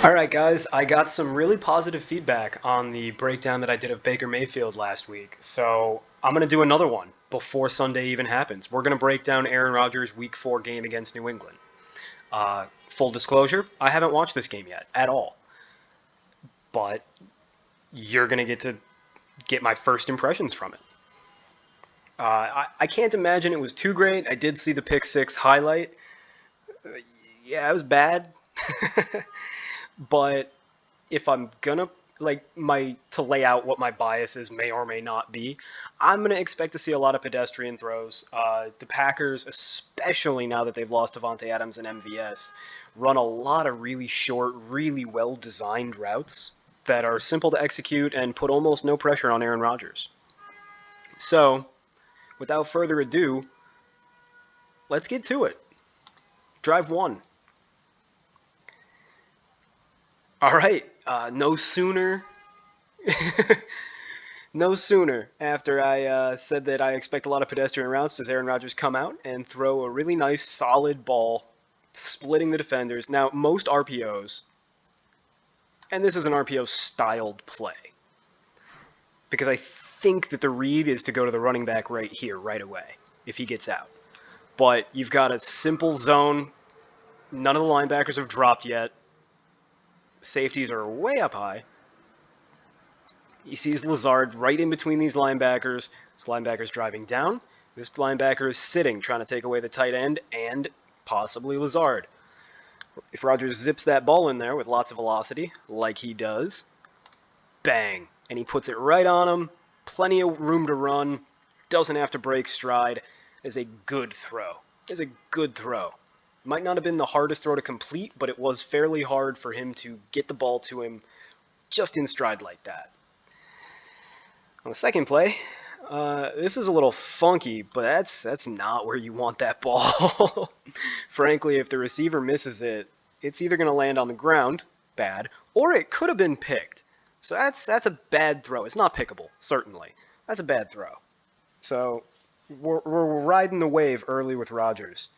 All right, guys, I got some really positive feedback on the breakdown that I did of Baker Mayfield last week. So I'm going to do another one before Sunday even happens. We're going to break down Aaron Rodgers' Week 4 game against New England. Full disclosure, I haven't watched this game yet at all. But you're going to get my first impressions from it. I can't imagine it was too great. I did see the pick six highlight. Yeah, it was bad. But if I'm gonna to lay out what my biases may or may not be, I'm gonna expect to see a lot of pedestrian throws. The Packers, especially now that they've lost Devontae Adams and MVS, run a lot of really short, really well designed routes that are simple to execute and put almost no pressure on Aaron Rodgers. So, without further ado, let's get to it. Drive one. All right. No sooner after I said that I expect a lot of pedestrian routes does Aaron Rodgers come out and throw a really nice solid ball, splitting the defenders. Now, most RPOs, and this is an RPO styled play, because I think that the read is to go to the running back right here, right away, if he gets out. But you've got a simple zone. None of the linebackers have dropped yet. Safeties are way up high. He sees Lazard right in between these linebackers. This linebacker's driving down. This linebacker is sitting, trying to take away the tight end and possibly Lazard. If Rodgers zips that ball in there with lots of velocity, like he does, bang. And he puts it right on him. Plenty of room to run. Doesn't have to break stride. Is a good throw. Is a good throw. Might not have been the hardest throw to complete, but it was fairly hard for him to get the ball to him just in stride like that. On the second play, this is a little funky, but that's not where you want that ball. Frankly, if the receiver misses it, it's either going to land on the ground, bad, or it could have been picked. So that's a bad throw. It's not pickable, certainly. That's a bad throw. So we're riding the wave early with Rodgers.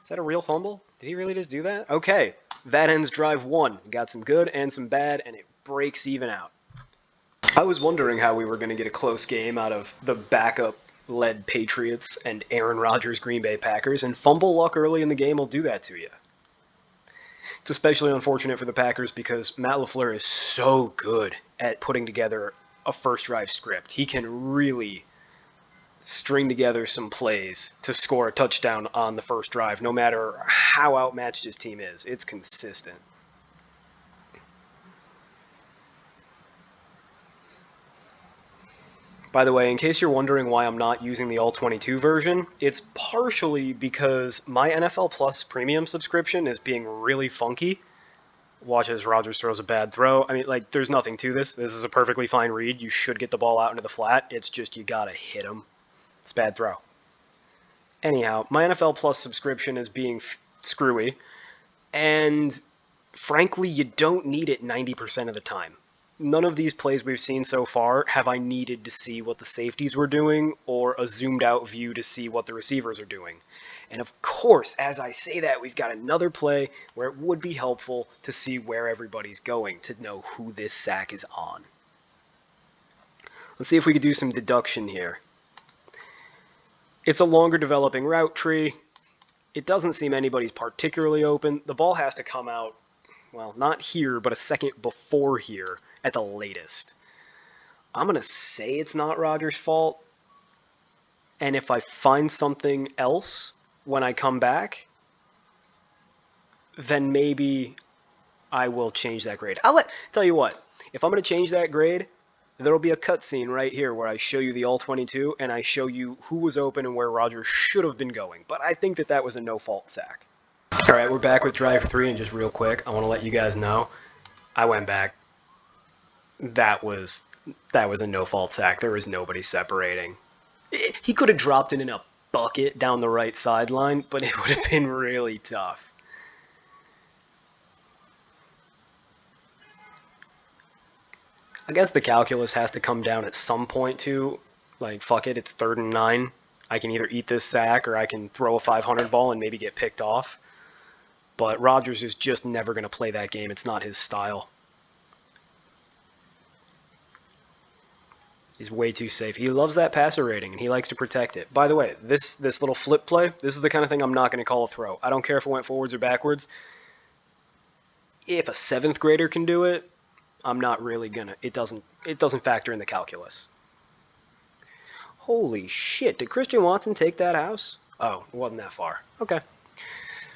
Is that a real fumble? Did he really just do that? Okay, that ends drive one. We got some good and some bad, and it breaks even out. I was wondering how we were going to get a close game out of the backup-led Patriots and Aaron Rodgers Green Bay Packers, and fumble luck early in the game will do that to you. It's especially unfortunate for the Packers because Matt LaFleur is so good at putting together a first-drive script. He can really string together some plays to score a touchdown on the first drive, no matter how outmatched his team is. It's consistent. By the way, in case you're wondering why I'm not using the All-22 version, it's partially because my NFL Plus premium subscription is being really funky. Watch as Rodgers throws a bad throw. I mean, there's nothing to this. This is a perfectly fine read. You should get the ball out into the flat. It's just you gotta hit him. It's a bad throw. Anyhow, my NFL Plus subscription is being screwy, and frankly, you don't need it 90% of the time. None of these plays we've seen so far have I needed to see what the safeties were doing or a zoomed out view to see what the receivers are doing. And of course, as I say that, we've got another play where it would be helpful to see where everybody's going, to know who this sack is on. Let's see if we could do some deduction here. It's a longer developing route tree. It doesn't seem anybody's particularly open. The ball has to come out, well, not here, but a second before here at the latest. I'm going to say it's not Rodgers' fault. And if I find something else when I come back, then maybe I will change that grade. Tell you what, if I'm going to change that grade, there'll be a cutscene right here where I show you the All-22 and I show you who was open and where Rodgers should have been going. But I think that was a no-fault sack. All right, we're back with drive three, and just real quick, I want to let you guys know, I went back. That was a no-fault sack. There was nobody separating. He could have dropped it in a bucket down the right sideline, but it would have been really tough. I guess the calculus has to come down at some point too. Fuck it, it's 3rd and 9. I can either eat this sack or I can throw a 500 ball and maybe get picked off. But Rodgers is just never going to play that game. It's not his style. He's way too safe. He loves that passer rating, and he likes to protect it. By the way, this little flip play, this is the kind of thing I'm not going to call a throw. I don't care if it went forwards or backwards. If a 7th grader can do it, I'm not really going to. It doesn't factor in the calculus. Holy shit, did Christian Watson take that house? Oh, it wasn't that far. Okay.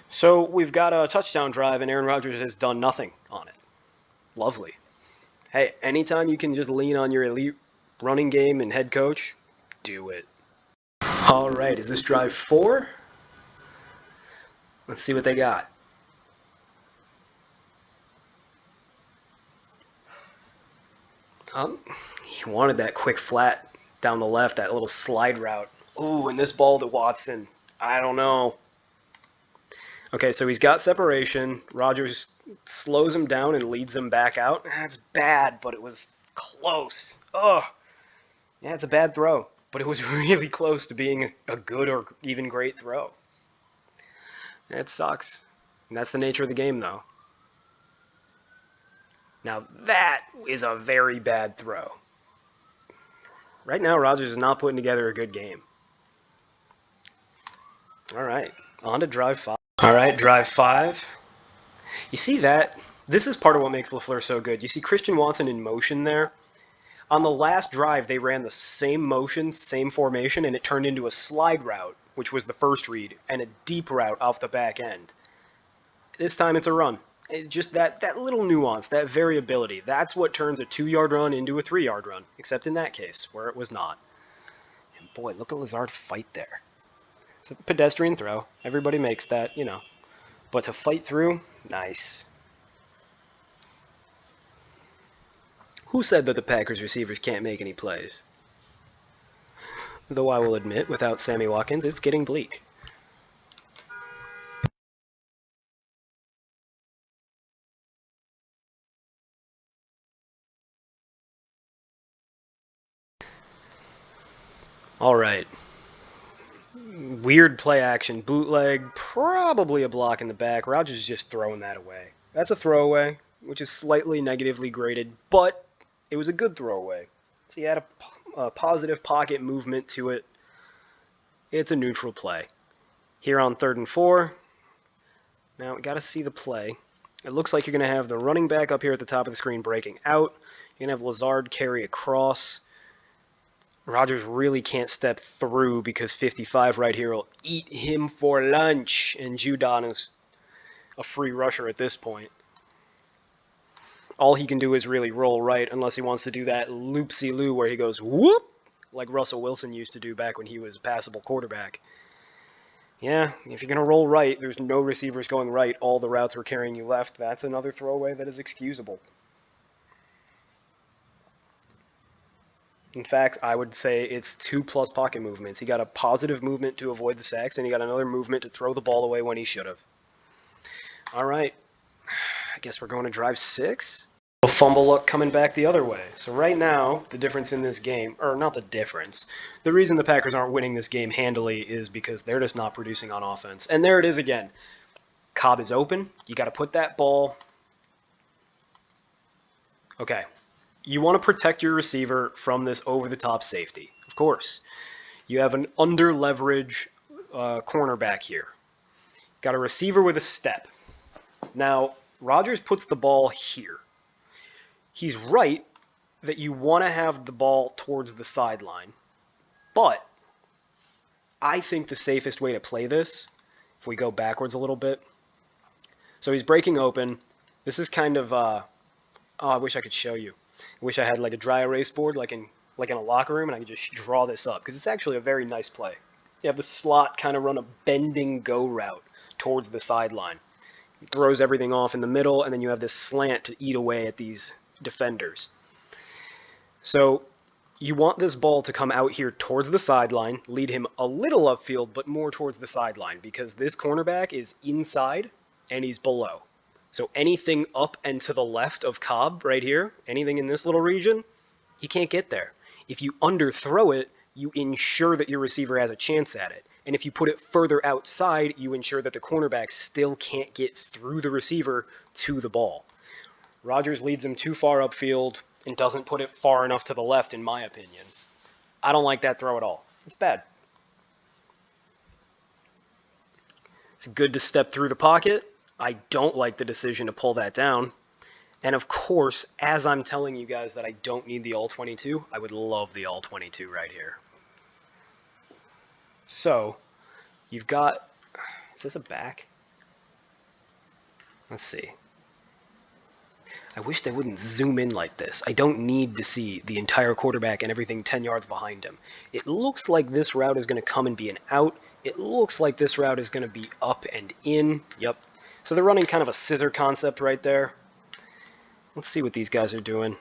So we've got a touchdown drive, and Aaron Rodgers has done nothing on it. Lovely. Hey, anytime you can just lean on your elite running game and head coach, do it. All right, is this drive 4? Let's see what they got. He wanted that quick flat down the left, that little slide route. Ooh, and this ball to Watson. I don't know. Okay, so he's got separation. Rodgers slows him down and leads him back out. That's bad, but it was close. Ugh. Yeah, it's a bad throw, but it was really close to being a good or even great throw. It sucks. And that's the nature of the game, though. Now, that is a very bad throw. Right now, Rodgers is not putting together a good game. All right, on to drive 5. All right, drive 5. You see that? This is part of what makes LaFleur so good. You see Christian Watson in motion there. On the last drive, they ran the same motion, same formation, and it turned into a slide route, which was the first read, and a deep route off the back end. This time it's a run. It's just that little nuance, that variability, that's what turns a 2-yard run into a 3-yard run, except in that case, where it was not. And boy, look at Lazard fight there. It's a pedestrian throw. Everybody makes that, you know. But to fight through, nice. Who said that the Packers receivers can't make any plays? Though I will admit, without Sammy Watkins, it's getting bleak. All right. Weird play action, bootleg, probably a block in the back. Rodgers is just throwing that away. That's a throwaway, which is slightly negatively graded, but it was a good throwaway. So he had a positive pocket movement to it. It's a neutral play. Here on 3rd and 4. Now, we got to see the play. It looks like you're going to have the running back up here at the top of the screen breaking out. You're going to have Lazard carry across. Rodgers really can't step through because 55 right here will eat him for lunch. And Judon is a free rusher at this point. All he can do is really roll right unless he wants to do that loopsy-loo where he goes whoop, like Russell Wilson used to do back when he was a passable quarterback. Yeah, if you're going to roll right, there's no receivers going right. All the routes were carrying you left. That's another throwaway that is excusable. In fact, I would say it's 2+ pocket movements. He got a positive movement to avoid the sacks, and he got another movement to throw the ball away when he should have. All right. I guess we're going to drive 6. A fumble luck coming back the other way. So right now, the difference in this game, or not the difference, the reason the Packers aren't winning this game handily is because they're just not producing on offense. And there it is again. Cobb is open. You got to put that ball. Okay. You want to protect your receiver from this over-the-top safety. Of course. You have an under-leverage cornerback here. Got a receiver with a step. Now, Rodgers puts the ball here. He's right that you want to have the ball towards the sideline. But I think the safest way to play this, if we go backwards a little bit. So he's breaking open. This is kind of, I wish I could show you. I wish I had like a dry erase board like in a locker room and I could just draw this up because it's actually a very nice play. You have the slot kind of run a bending go route towards the sideline. He throws everything off in the middle and then you have this slant to eat away at these defenders. So you want this ball to come out here towards the sideline, lead him a little upfield, but more towards the sideline because this cornerback is inside and he's below. So anything up and to the left of Cobb right here, anything in this little region, he can't get there. If you underthrow it, you ensure that your receiver has a chance at it. And if you put it further outside, you ensure that the cornerback still can't get through the receiver to the ball. Rodgers leads him too far upfield and doesn't put it far enough to the left, in my opinion. I don't like that throw at all. It's bad. It's good to step through the pocket. I don't like the decision to pull that down. And of course, as I'm telling you guys that I don't need the all-22, I would love the all-22 right here. So, you've got... Is this a back? Let's see. I wish they wouldn't zoom in like this. I don't need to see the entire quarterback and everything 10 yards behind him. It looks like this route is going to come and be an out. It looks like this route is going to be up and in. Yep. So they're running kind of a scissor concept right there. Let's see what these guys are doing.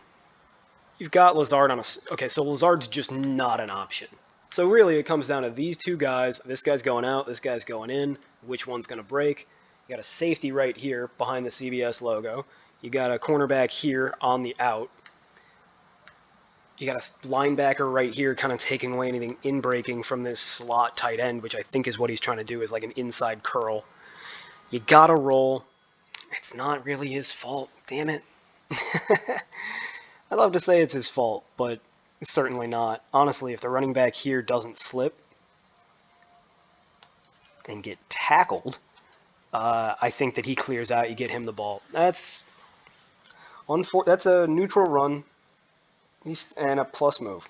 You've got Lazard on a... Okay, so Lazard's just not an option. So really it comes down to these two guys. This guy's going out, this guy's going in. Which one's going to break? You got a safety right here behind the CBS logo. You got a cornerback here on the out. You got a linebacker right here kind of taking away anything in-breaking from this slot tight end, which I think is what he's trying to do, is like an inside curl. You got to roll. It's not really his fault. Damn it. I'd love to say it's his fault, but it's certainly not. Honestly, if the running back here doesn't slip and get tackled, I think that he clears out. You get him the ball. That's a neutral run and a plus move.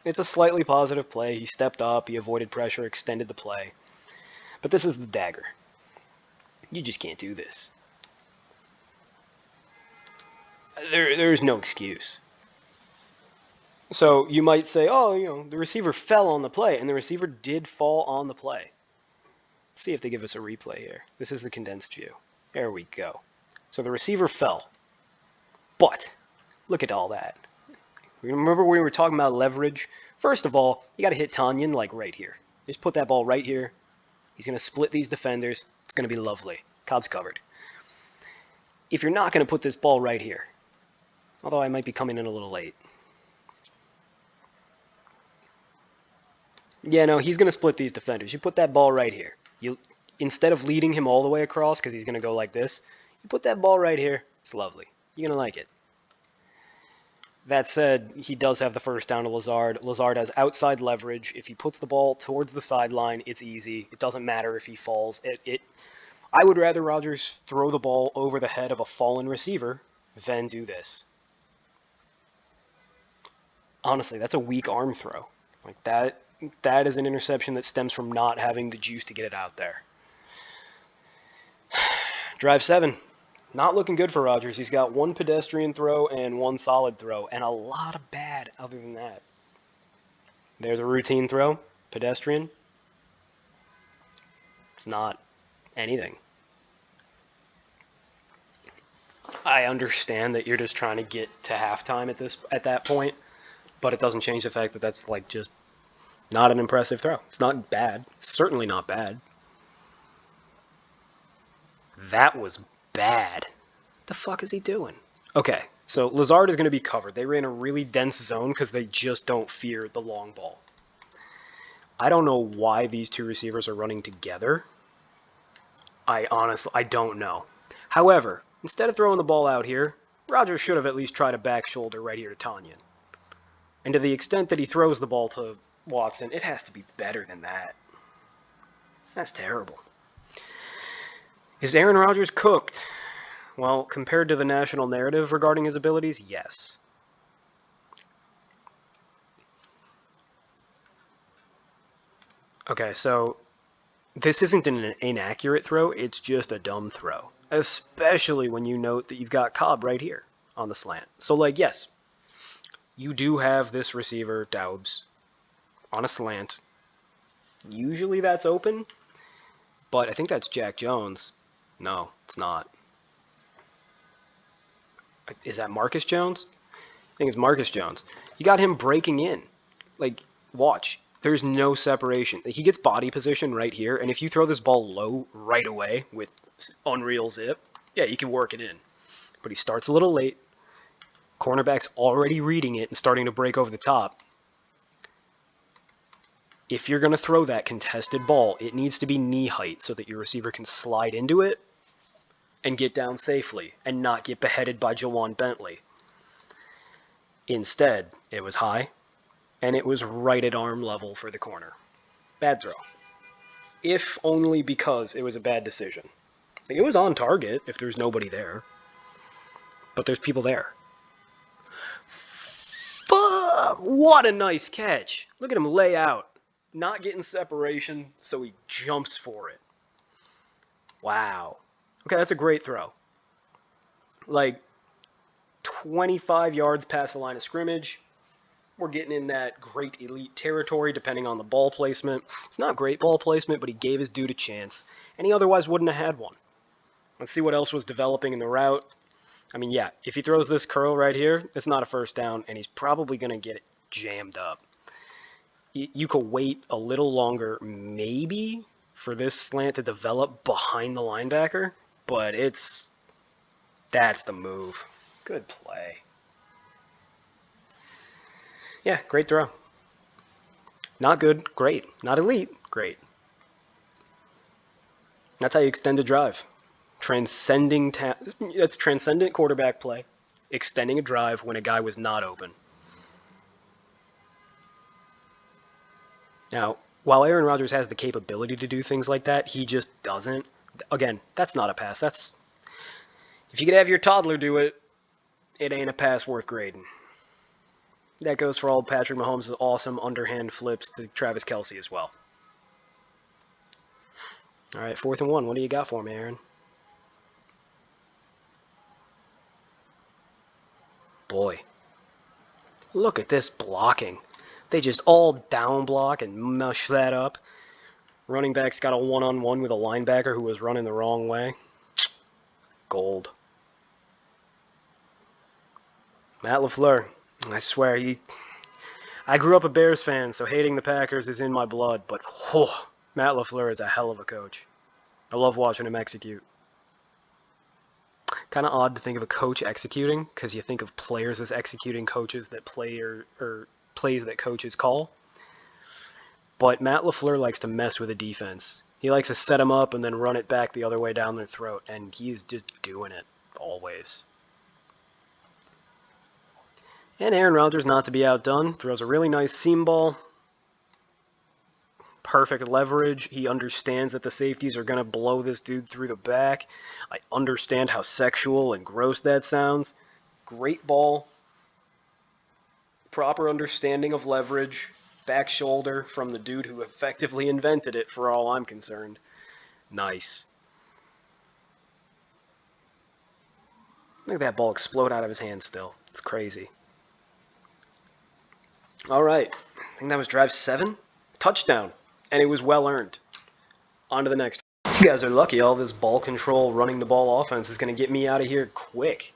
It's a slightly positive play. He stepped up, he avoided pressure, extended the play. But this is the dagger. You just can't do this. There's no excuse. So you might say, oh, the receiver fell on the play, and the receiver did fall on the play. Let's see if they give us a replay here. This is the condensed view. There we go. So the receiver fell. But look at all that. Remember when we were talking about leverage? First of all, you got to hit Tanyan like right here. Just put that ball right here. He's going to split these defenders. It's going to be lovely. Cobb's covered. If you're not going to put this ball right here, although I might be coming in a little late. Yeah, no, he's going to split these defenders. You put that ball right here. Instead of leading him all the way across, because he's going to go like this, you put that ball right here. It's lovely. You're going to like it. That said, he does have the first down to Lazard. Lazard has outside leverage. If he puts the ball towards the sideline, it's easy. It doesn't matter if he falls. I would rather Rodgers throw the ball over the head of a fallen receiver than do this. Honestly, that's a weak arm throw. Like that is an interception that stems from not having the juice to get it out there. Drive 7. Not looking good for Rodgers. He's got one pedestrian throw and one solid throw, and a lot of bad other than that. There's a routine throw. Pedestrian. It's not anything. I understand that you're just trying to get to halftime at that point, but it doesn't change the fact that that's like just not an impressive throw. It's not bad. It's certainly not bad. That was bad. The fuck is he doing? Okay, so Lazard is going to be covered. They ran a really dense zone because they just don't fear the long ball. I don't know why these two receivers are running together. I don't know. However, instead of throwing the ball out here, Rodgers should have at least tried a back shoulder right here to Tanyan. And to the extent that he throws the ball to Watson, it has to be better than that. That's terrible. Is Aaron Rodgers cooked? Well, compared to the national narrative regarding his abilities, yes. Okay, so this isn't an inaccurate throw, it's just a dumb throw. Especially when you note that you've got Cobb right here on the slant. So, like, yes, you do have this receiver, Daubs, on a slant. Usually that's open, but I think that's Jack Jones. No, it's not. Is that Marcus Jones? I think it's Marcus Jones. You got him breaking in. Like, watch. There's no separation. He gets body position right here, and if you throw this ball low right away with unreal zip, yeah, you can work it in. But he starts a little late. Cornerback's already reading it and starting to break over the top. If you're going to throw that contested ball, it needs to be knee height so that your receiver can slide into it and get down safely and not get beheaded by Jawan Bentley. Instead, it was high, and it was right at arm level for the corner. Bad throw. If only because it was a bad decision. Like, it was on target if there's nobody there. But there's people there. Fuck! What a nice catch. Look at him lay out. Not getting separation, so he jumps for it. Wow. Okay, that's a great throw. Like, 25 yards past the line of scrimmage. We're getting in that great elite territory depending on the ball placement. It's not great ball placement, but he gave his dude a chance, and he otherwise wouldn't have had one. Let's see what else was developing in the route. I mean, yeah, if he throws this curl right here, it's not a first down, and he's probably going to get it jammed up. You could wait a little longer, maybe, for this slant to develop behind the linebacker, but that's the move. Good play. Yeah, great throw. Not good, great. Not elite, great. That's how you extend a drive. That's transcendent quarterback play, extending a drive when a guy was not open. Now, while Aaron Rodgers has the capability to do things like that, he just doesn't. Again, that's not a pass. If you could have your toddler do it, it ain't a pass worth grading. That goes for all Patrick Mahomes' awesome underhand flips to Travis Kelce as well. All right, 4th and 1. What do you got for me, Aaron? Boy, look at this blocking. They just all down block and mush that up. Running back's got a one-on-one with a linebacker who was running the wrong way. Gold. Matt LaFleur, I swear, I grew up a Bears fan, so hating the Packers is in my blood, but Matt LaFleur is a hell of a coach. I love watching him execute. Kind of odd to think of a coach executing, because you think of players as executing coaches that play or plays that coaches call. But Matt LaFleur likes to mess with a defense. He likes to set them up and then run it back the other way down their throat, and he's just doing it always. And Aaron Rodgers, not to be outdone, throws a really nice seam ball. Perfect leverage. He understands that the safeties are going to blow this dude through the back. I understand how sexual and gross that sounds. Great ball. Proper understanding of leverage. Back shoulder from the dude who effectively invented it, for all I'm concerned. Nice. Look at that ball explode out of his hand still. It's crazy. All right. I think that was drive 7. Touchdown. And it was well earned. On to the next. You guys are lucky. All this ball control, running the ball offense is going to get me out of here quick.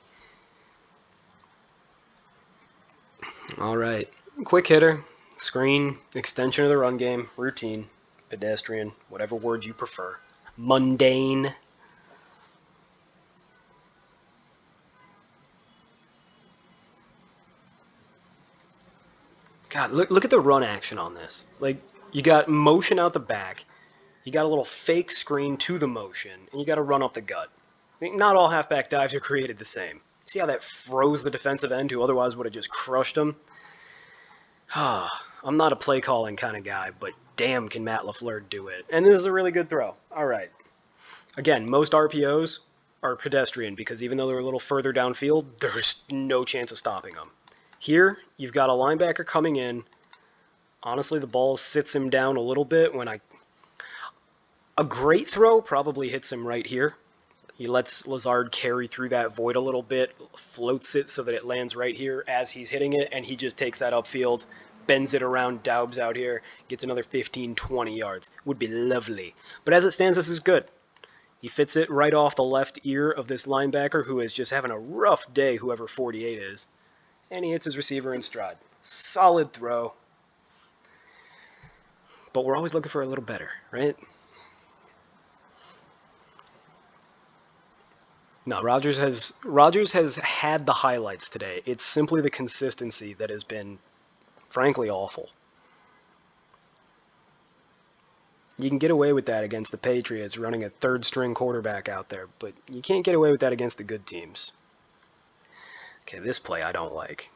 All right. Quick hitter. Screen. Extension of the run game. Routine. Pedestrian. Whatever word you prefer. Mundane. God, look at the run action on this. Like, you got motion out the back, you got a little fake screen to the motion, and you got to run up the gut. I mean, not all halfback dives are created the same. See how that froze the defensive end who otherwise would have just crushed him? I'm not a play calling kind of guy, but damn can Matt LaFleur do it. And this is a really good throw. All right. Again, most RPOs are pedestrian because even though they're a little further downfield, there's no chance of stopping them. Here, you've got a linebacker coming in. Honestly, the ball sits him down a little bit when a great throw probably hits him right here. He lets Lazard carry through that void a little bit, floats it so that it lands right here as he's hitting it, and he just takes that upfield, bends it around, Daubs out here, gets another 15, 20 yards. Would be lovely. But as it stands, this is good. He fits it right off the left ear of this linebacker who is just having a rough day, whoever 48 is. And he hits his receiver in stride. Solid throw. But we're always looking for a little better, right? No, Rodgers has had the highlights today. It's simply the consistency that has been, frankly, awful. You can get away with that against the Patriots running a third-string quarterback out there, but you can't get away with that against the good teams. Okay, this play I don't like.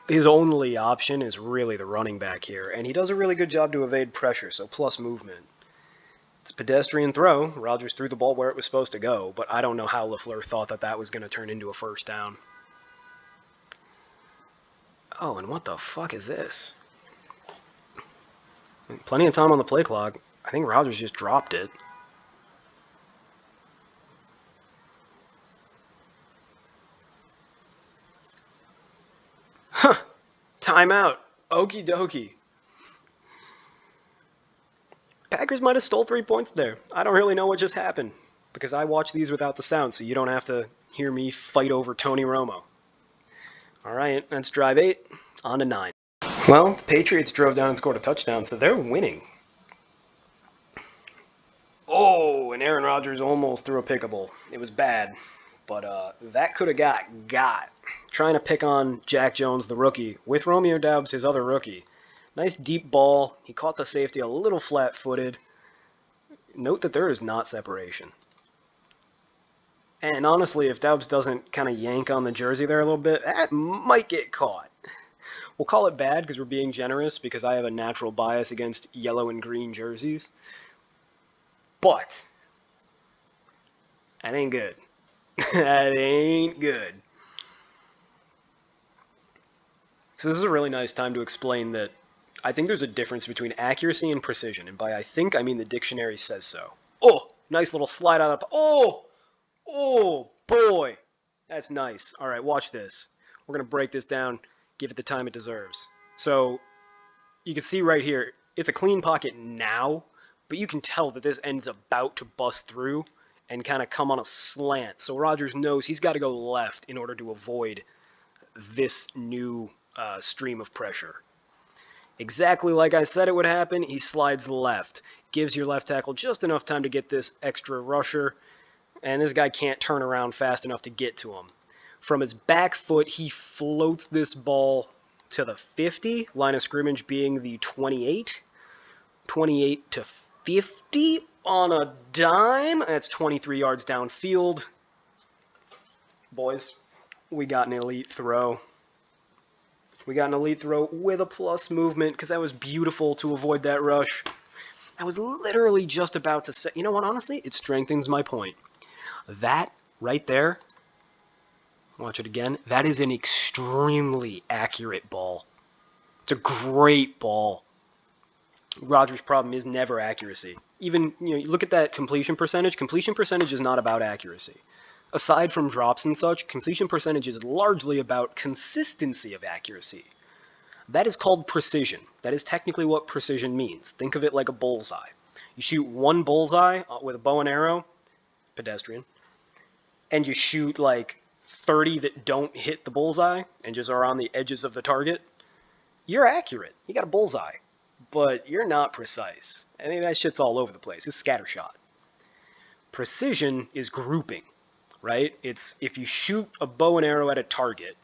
His only option is really the running back here, and he does a really good job to evade pressure, so plus movement. It's a pedestrian throw. Rodgers threw the ball where it was supposed to go, but I don't know how LaFleur thought that was going to turn into a first down. Oh, and what the fuck is this? Plenty of time on the play clock. I think Rodgers just dropped it. Huh. Timeout. Okie dokie. Packers might have stole 3 points there. I don't really know what just happened, because I watch these without the sound, so you don't have to hear me fight over Tony Romo. All right, that's drive 8. On to 9. Well, the Patriots drove down and scored a touchdown, so they're winning. Oh, and Aaron Rodgers almost threw a pickable. It was bad, but that could have got. Trying to pick on Jack Jones, the rookie, with Romeo Doubs, his other rookie. Nice deep ball. He caught the safety a little flat-footed. Note that there is not separation. And honestly, if Doubs doesn't kind of yank on the jersey there a little bit, that might get caught. We'll call it bad because we're being generous, because I have a natural bias against yellow and green jerseys. But that ain't good. That ain't good. So this is a really nice time to explain that I think there's a difference between accuracy and precision. And by I think, I mean the dictionary says so. Oh, nice little slide out of... Oh, boy. That's nice. All right, watch this. We're going to break this down, give it the time it deserves. So you can see right here, it's a clean pocket now, but you can tell that this end's about to bust through and kind of come on a slant. So Rodgers knows he's got to go left in order to avoid this new stream of pressure. Exactly like I said it would happen, he slides left. Gives your left tackle just enough time to get this extra rusher, and this guy can't turn around fast enough to get to him. From his back foot, he floats this ball to the 50, line of scrimmage being the 28. 28 to 50 on a dime. That's 23 yards downfield. Boys, we got an elite throw. We got an elite throw with a plus movement, because that was beautiful to avoid that rush. I was literally just about to say, you know what, honestly, it strengthens my point. That right there, watch it again, that is an extremely accurate ball. It's a great ball. Rodgers' problem is never accuracy. Even, you look at that completion percentage. Completion percentage is not about accuracy. Aside from drops and such, completion percentage is largely about consistency of accuracy. That is called precision. That is technically what precision means. Think of it like a bullseye. You shoot one bullseye with a bow and arrow, pedestrian, and you shoot like 30 that don't hit the bullseye and just are on the edges of the target, you're accurate. You got a bullseye, but you're not precise. I mean, that shit's all over the place. It's scattershot. Precision is grouping. Right? It's if you shoot a bow and arrow at a target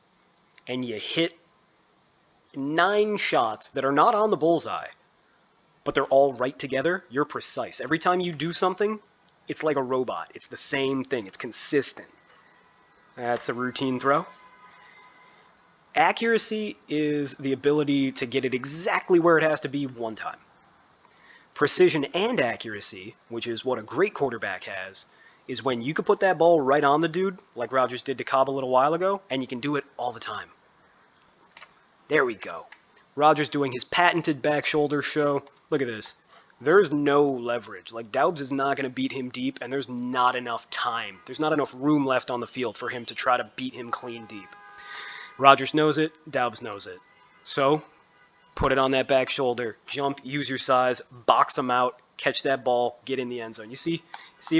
and you hit 9 shots that are not on the bullseye, but they're all right together, you're precise. Every time you do something, it's like a robot. It's the same thing. It's consistent. That's a routine throw. Accuracy is the ability to get it exactly where it has to be one time. Precision and accuracy, which is what a great quarterback has, is when you can put that ball right on the dude, like Rodgers did to Cobb a little while ago, and you can do it all the time. There we go. Rodgers doing his patented back shoulder show. Look at this. There's no leverage. Like, Doubs is not going to beat him deep, and there's not enough time. There's not enough room left on the field for him to try to beat him clean deep. Rodgers knows it. Doubs knows it. So, put it on that back shoulder. Jump, use your size, box him out, catch that ball, get in the end zone. You see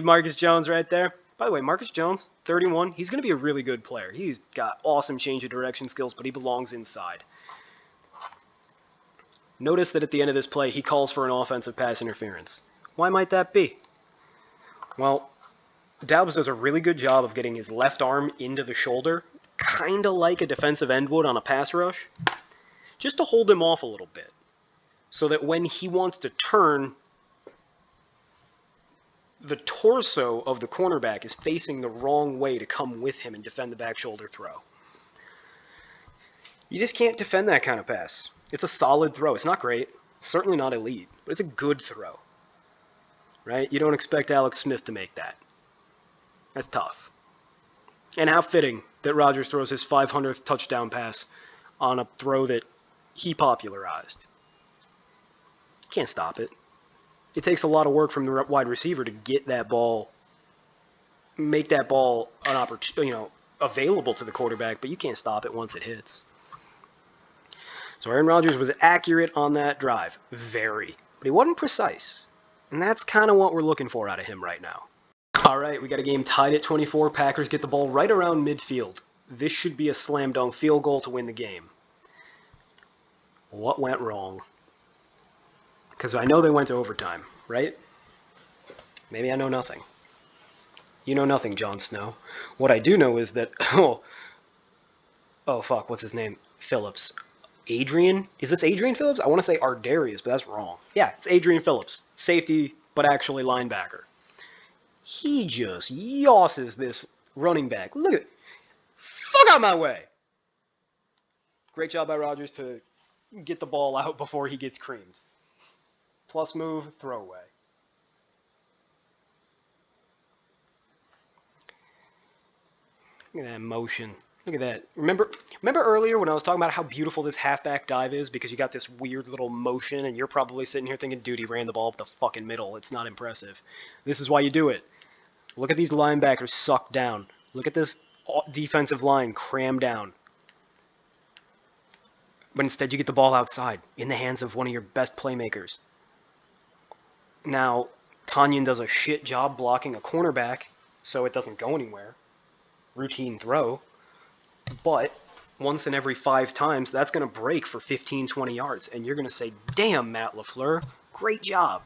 Marcus Jones right there? By the way, Marcus Jones, 31, he's going to be a really good player. He's got awesome change of direction skills, but he belongs inside. Notice that at the end of this play, he calls for an offensive pass interference. Why might that be? Well, Doubs does a really good job of getting his left arm into the shoulder, kind of like a defensive end would on a pass rush, just to hold him off a little bit. so that when he wants to turn, the torso of the cornerback is facing the wrong way to come with him and defend the back shoulder throw. You just can't defend that kind of pass. It's a solid throw. It's not great. Certainly not elite, but it's a good throw. Right? You don't expect Alex Smith to make that. That's tough. And how fitting that Rodgers throws his 500th touchdown pass on a throw that he popularized. Can't stop it. It takes a lot of work from the wide receiver to get that ball, make that ball an opportunity, available to the quarterback, but you can't stop it once it hits. So Aaron Rodgers was accurate on that drive, very, but he wasn't precise. And that's kind of what we're looking for out of him right now. All right, we got a game tied at 24. Packers get the ball right around midfield. This should be a slam dunk field goal to win the game. What went wrong? Because I know they went to overtime, right? Maybe I know nothing. You know nothing, Jon Snow. What I do know is that, oh fuck, what's his name? Phillips. Adrian? Is this Adrian Phillips? I want to say Ardarius, but that's wrong. Yeah, it's Adrian Phillips. Safety, but actually linebacker. He just yosses this running back. Look at it. Fuck out my way! Great job by Rodgers to get the ball out before he gets creamed. Plus move, throwaway. Look at that motion. Look at that. Remember earlier when I was talking about how beautiful this halfback dive is because you got this weird little motion and you're probably sitting here thinking, dude, he ran the ball up the fucking middle. It's not impressive. This is why you do it. Look at these linebackers sucked down. Look at this defensive line crammed down. But instead you get the ball outside in the hands of one of your best playmakers. Now, Tanyan does a shit job blocking a cornerback so it doesn't go anywhere. Routine throw. But once in every 5 times, that's going to break for 15, 20 yards. And you're going to say, damn, Matt LaFleur, great job.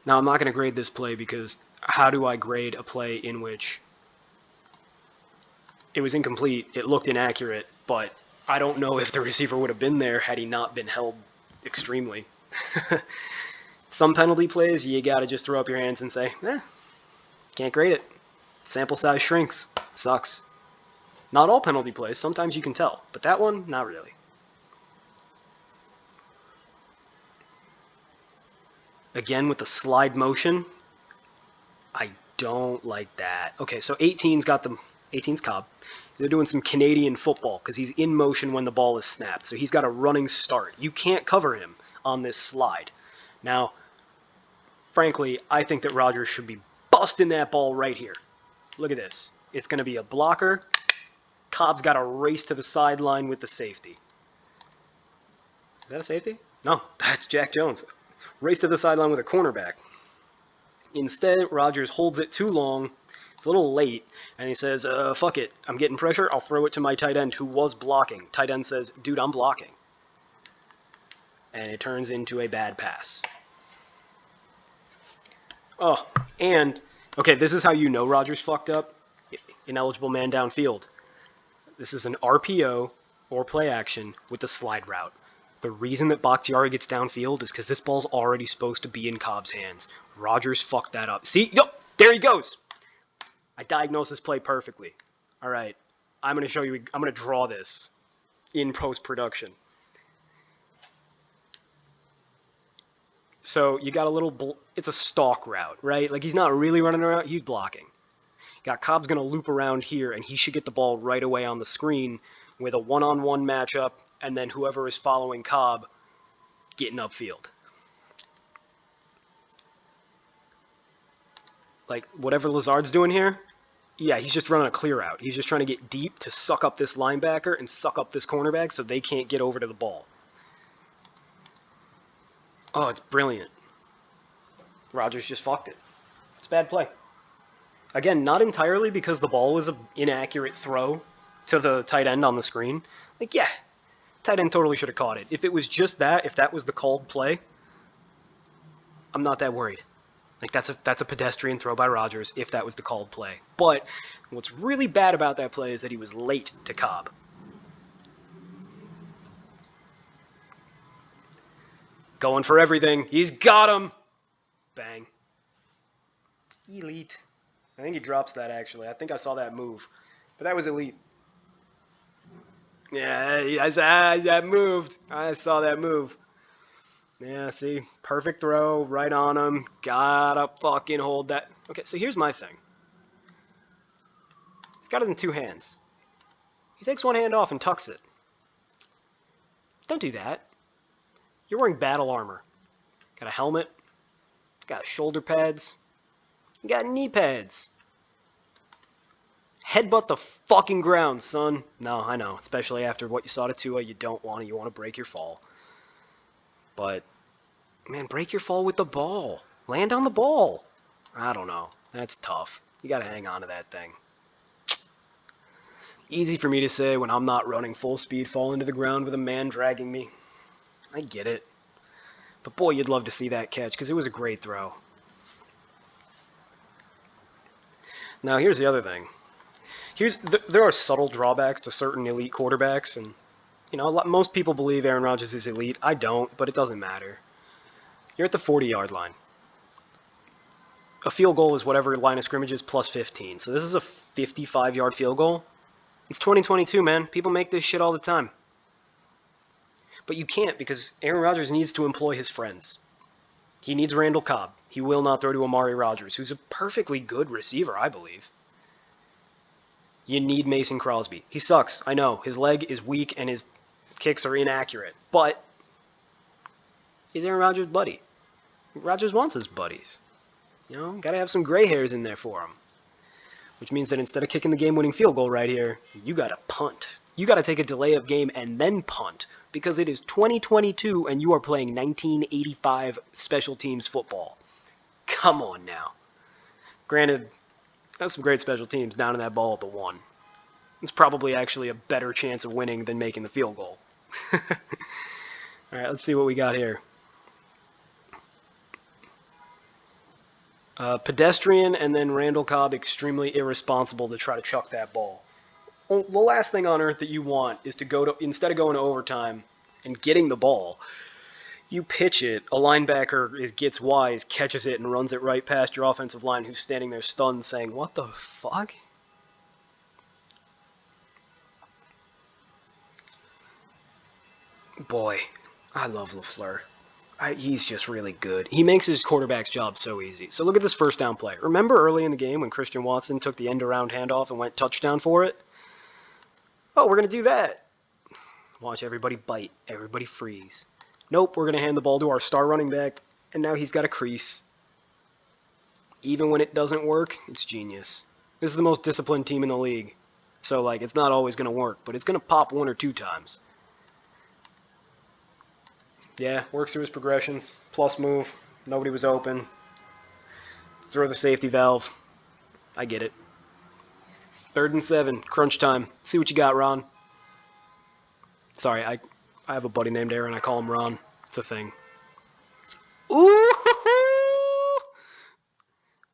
Now, I'm not going to grade this play because how do I grade a play in which it was incomplete, it looked inaccurate, but I don't know if the receiver would have been there had he not been held extremely. Some penalty plays, you got to just throw up your hands and say, can't grade it. Sample size shrinks. Sucks. Not all penalty plays. Sometimes you can tell. But that one, not really. Again, with the slide motion, I don't like that. Okay, so 18's got them. 18's Cobb. They're doing some Canadian football because he's in motion when the ball is snapped. So he's got a running start. You can't cover him on this slide. Now, frankly, I think that Rodgers should be busting that ball right here. Look at this. It's going to be a blocker. Cobb's got to race to the sideline with the safety. Is that a safety? No, that's Jack Jones. Race to the sideline with a cornerback. Instead, Rodgers holds it too long. It's a little late, and he says, fuck it. I'm getting pressure. I'll throw it to my tight end who was blocking. Tight end says, dude, I'm blocking. And it turns into a bad pass. Oh, and, okay, this is how you know Rodgers fucked up. Ineligible man downfield. This is an RPO or play action with the slide route. The reason that Bakhtiari gets downfield is because this ball's already supposed to be in Cobb's hands. Rodgers fucked that up. See? Yup, there he goes. I diagnosed this play perfectly. All right, I'm going to show you. I'm going to draw this in post-production. So you got a little, it's a stalk route, right? Like he's not really running around, he's blocking. Got Cobb's going to loop around here, and he should get the ball right away on the screen with a one-on-one matchup, and then whoever is following Cobb getting upfield. Like, whatever Lazard's doing here, yeah, he's just running a clear out. He's just trying to get deep to suck up this linebacker and suck up this cornerback so they can't get over to the ball. Oh, it's brilliant. Rodgers just fucked it. It's a bad play. Again, not entirely because the ball was an inaccurate throw to the tight end on the screen. Like, yeah, tight end totally should have caught it. If it was just that, if that was the called play, I'm not that worried. Like, that's a pedestrian throw by Rodgers if that was the called play. But what's really bad about that play is that he was late to Cobb. Going for everything. He's got him. Bang. Elite. I think he drops that, actually. I think I saw that move. But that was elite. Yeah, that moved. I saw that move. Yeah, see? Perfect throw. Right on him. Gotta fucking hold that. Okay, so here's my thing. He's got it in two hands. He takes one hand off and tucks it. Don't do that. You're wearing battle armor. Got a helmet. Got shoulder pads. You got knee pads. Headbutt the fucking ground, son. No, I know. Especially after what you saw to Tua, you don't want to. You want to break your fall. But, man, break your fall with the ball. Land on the ball. I don't know. That's tough. You got to hang on to that thing. Easy for me to say when I'm not running full speed, fall into the ground with a man dragging me. I get it. But boy, you'd love to see that catch because it was a great throw. Now, here's the other thing. There are subtle drawbacks to certain elite quarterbacks, and most people believe Aaron Rodgers is elite. I don't, but it doesn't matter. You're at the 40-yard line. A field goal is whatever line of scrimmage is plus 15. So this is a 55-yard field goal. It's 2022, man. People make this shit all the time. But you can't because Aaron Rodgers needs to employ his friends. He needs Randall Cobb. He will not throw to Amari Rodgers, who's a perfectly good receiver, I believe. You need Mason Crosby. He sucks. I know. His leg is weak and his kicks are inaccurate. But he's Aaron Rodgers' buddy. Rodgers wants his buddies. Got to have some gray hairs in there for him. Which means that instead of kicking the game-winning field goal right here, you got to punt. You got to take a delay of game and then punt because it is 2022 and you are playing 1985 special teams football. Come on now. Granted, that's some great special teams down in that ball at the 1. It's probably actually a better chance of winning than making the field goal. All right, let's see what we got here. Pedestrian and then Randall Cobb extremely irresponsible to try to chuck that ball. Well, the last thing on earth that you want is to instead of going to overtime and getting the ball, you pitch it, a linebacker gets wise, catches it, and runs it right past your offensive line who's standing there stunned saying, what the fuck? Boy, I love LaFleur. He's just really good. He makes his quarterback's job so easy. So look at this first down play. Remember early in the game when Christian Watson took the end-around handoff and went touchdown for it? Oh, we're going to do that. Watch everybody bite. Everybody freeze. Nope, we're going to hand the ball to our star running back, and now he's got a crease. Even when it doesn't work, it's genius. This is the most disciplined team in the league. So, it's not always going to work, but it's going to pop 1 or 2 times. Yeah, works through his progressions. Plus move. Nobody was open. Throw the safety valve. I get it. 3rd and 7. Crunch time. See what you got, Ron. Sorry, I have a buddy named Aaron. I call him Ron. It's a thing. Ooh!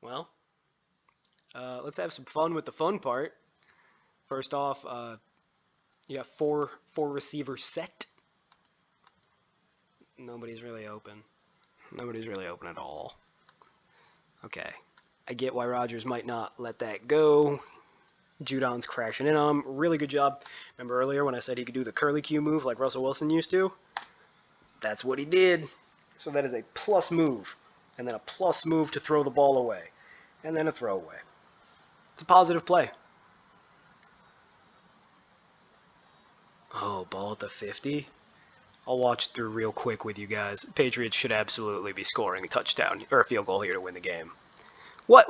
Well, let's have some fun with the fun part. First off, you got four receiver set. Nobody's really open. Nobody's really open at all. Okay. I get why Rodgers might not let that go. Judon's crashing in on him. Really good job. Remember earlier when I said he could do the curly Q move like Russell Wilson used to? That's what he did. So that is a plus move. And then a plus move to throw the ball away. And then a throwaway. It's a positive play. Oh, ball at the 50? I'll watch through real quick with you guys. Patriots should absolutely be scoring a touchdown or a field goal here to win the game. What?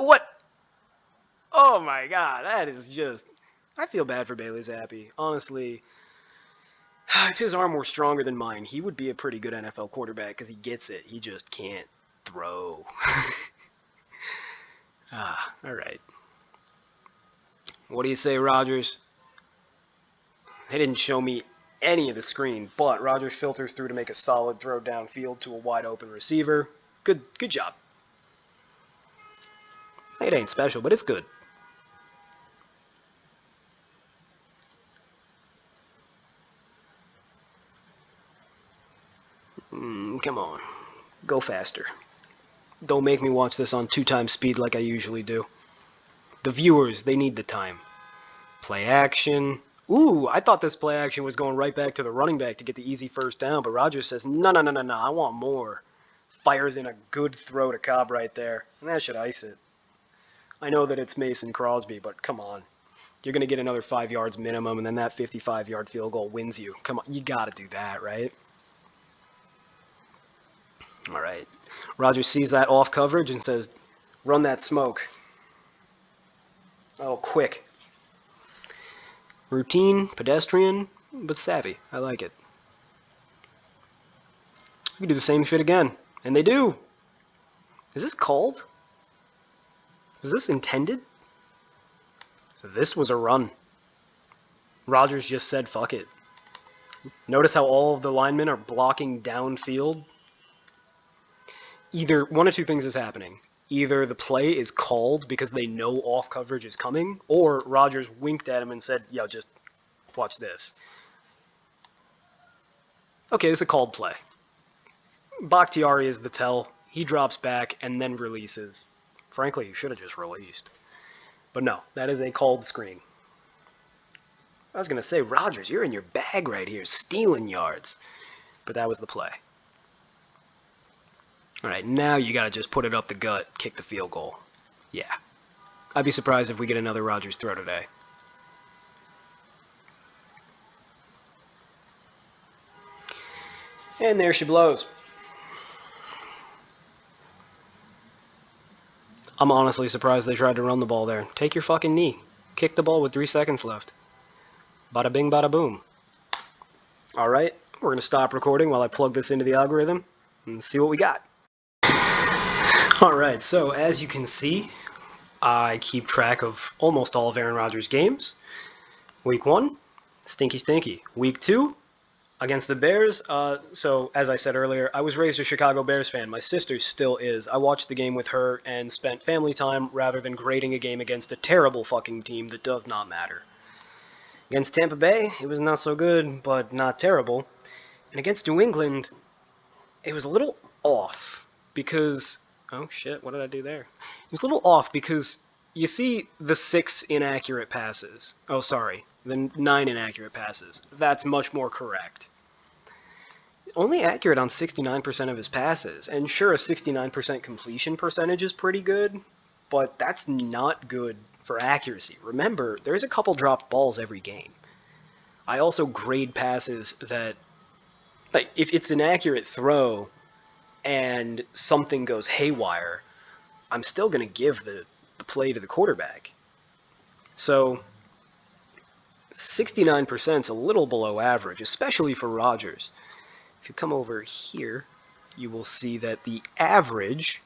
Oh my god, that is just... I feel bad for Bailey Zappi. Honestly, if his arm were stronger than mine, he would be a pretty good NFL quarterback because he gets it. He just can't throw. Alright. What do you say, Rodgers? They didn't show me any of the screen, but Rodgers filters through to make a solid throw downfield to a wide open receiver. Good job. It ain't special, but it's good. Come on. Go faster. Don't make me watch this on 2x speed like I usually do. The viewers, they need the time. Play action. Ooh, I thought this play action was going right back to the running back to get the easy first down, but Rodgers says, no, I want more. Fires in a good throw to Cobb right there, and that should ice it. I know that it's Mason Crosby, but come on. You're going to get another 5 yards minimum, and then that 55-yard field goal wins you. Come on, you got to do that, right? All right. Rodgers sees that off coverage and says, run that smoke. Oh, quick. Routine, pedestrian, but savvy. I like it. We can do the same shit again. And they do. Is this called? Was this intended? This was a run. Rodgers just said fuck it. Notice how all of the linemen are blocking downfield? Either one of two things is happening. Either the play is called because they know off coverage is coming, or Rodgers winked at him and said, yo, just watch this. Okay, this is a called play. Bakhtiari is the tell. He drops back and then releases. Frankly, you should have just released. But no, that is a called screen. I was going to say, Rodgers, you're in your bag right here, stealing yards. But that was the play. All right, now you got to just put it up the gut, kick the field goal. Yeah. I'd be surprised if we get another Rodgers throw today. And there she blows. I'm honestly surprised they tried to run the ball there. Take your fucking knee. Kick the ball with 3 seconds left. Bada bing, bada boom. All right, we're going to stop recording while I plug this into the algorithm and see what we got. All right, so as you can see, I keep track of almost all of Aaron Rodgers' games. Week 1, stinky. Week 2, against the Bears. So as I said earlier, I was raised a Chicago Bears fan. My sister still is. I watched the game with her and spent family time rather than grading a game against a terrible fucking team that does not matter. Against Tampa Bay, it was not so good, but not terrible. And against New England, it was a little off because... Oh shit, what did I do there? It was a little off because you see the 6 inaccurate passes. Oh, sorry, the 9 inaccurate passes. That's much more correct. He's only accurate on 69% of his passes. And sure, a 69% completion percentage is pretty good, but that's not good for accuracy. Remember, there's a couple dropped balls every game. I also grade passes that, like, if it's an accurate throw and something goes haywire, I'm still going to give the play to the quarterback. So 69% is a little below average, especially for Rodgers. If you come over here, you will see that the average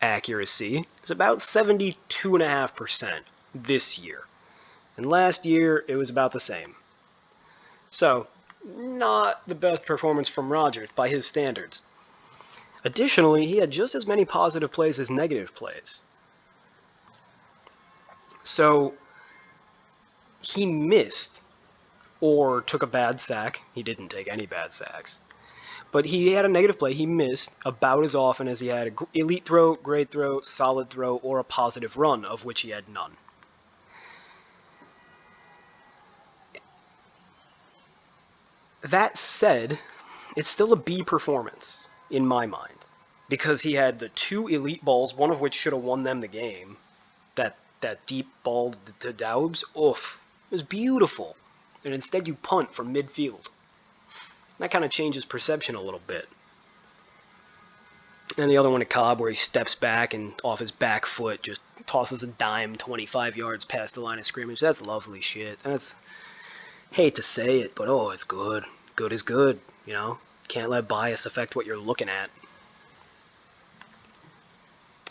accuracy is about 72.5% this year. And last year, it was about the same. So, not the best performance from Rodgers by his standards. Additionally, he had just as many positive plays as negative plays. So, he missed or took a bad sack. He didn't take any bad sacks. But he had a negative play. He missed about as often as he had an elite throw, great throw, solid throw, or a positive run, of which he had none. That said, it's still a B performance in my mind, because he had the 2 elite balls, one of which should have won them the game. That deep ball to Daubs, oof, it was beautiful. And instead you punt from midfield. That kind of changes perception a little bit. And the other one to Cobb, where he steps back and off his back foot just tosses a dime 25 yards past the line of scrimmage. That's lovely shit. That's, hate to say it, but oh, it's good. Good is good, you know? Can't let bias affect what you're looking at.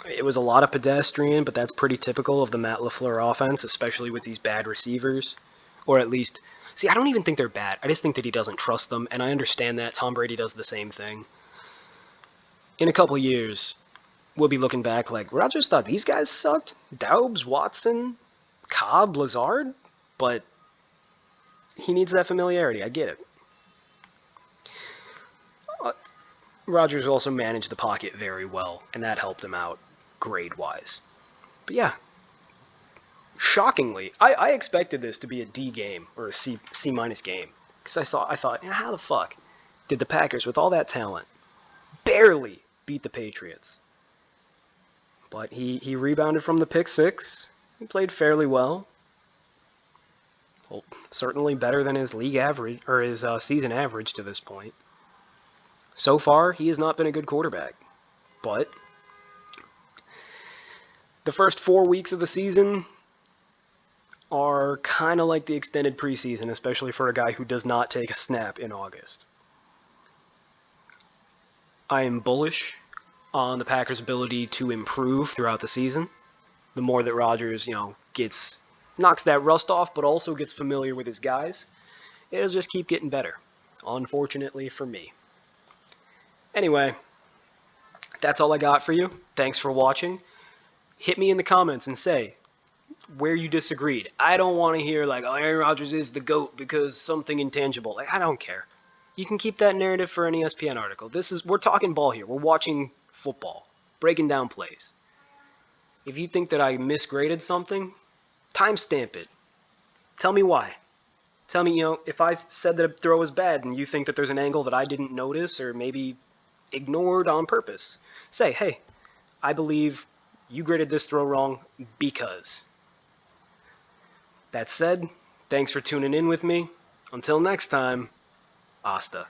It was a lot of pedestrian, but that's pretty typical of the Matt LaFleur offense, especially with these bad receivers. Or at least, see, I don't even think they're bad. I just think that he doesn't trust them, and I understand that. Tom Brady does the same thing. In a couple years, we'll be looking back like, Rodgers thought these guys sucked? Daubs, Watson, Cobb, Lazard? But he needs that familiarity. I get it. Rodgers also managed the pocket very well, and that helped him out grade-wise. But yeah, shockingly, I expected this to be a D game or a C minus game because I thought, how the fuck did the Packers with all that talent barely beat the Patriots? But he rebounded from the pick six. He played fairly well. Well, certainly better than his league average or his season average to this point. So far, he has not been a good quarterback. But the first 4 weeks of the season are kind of like the extended preseason, especially for a guy who does not take a snap in August. I am bullish on the Packers' ability to improve throughout the season. The more that Rodgers, knocks that rust off, but also gets familiar with his guys, it'll just keep getting better. Unfortunately for me. Anyway, that's all I got for you. Thanks for watching. Hit me in the comments and say where you disagreed. I don't want to hear Aaron Rodgers is the GOAT because something intangible. I don't care. You can keep that narrative for an ESPN article. We're talking ball here. We're watching football, breaking down plays. If you think that I misgraded something, timestamp it. Tell me why. Tell me, if I said that a throw was bad and you think that there's an angle that I didn't notice or maybe ignored on purpose, say, hey, I believe you graded this throw wrong because. That said, thanks for tuning in with me. Until next time, hasta.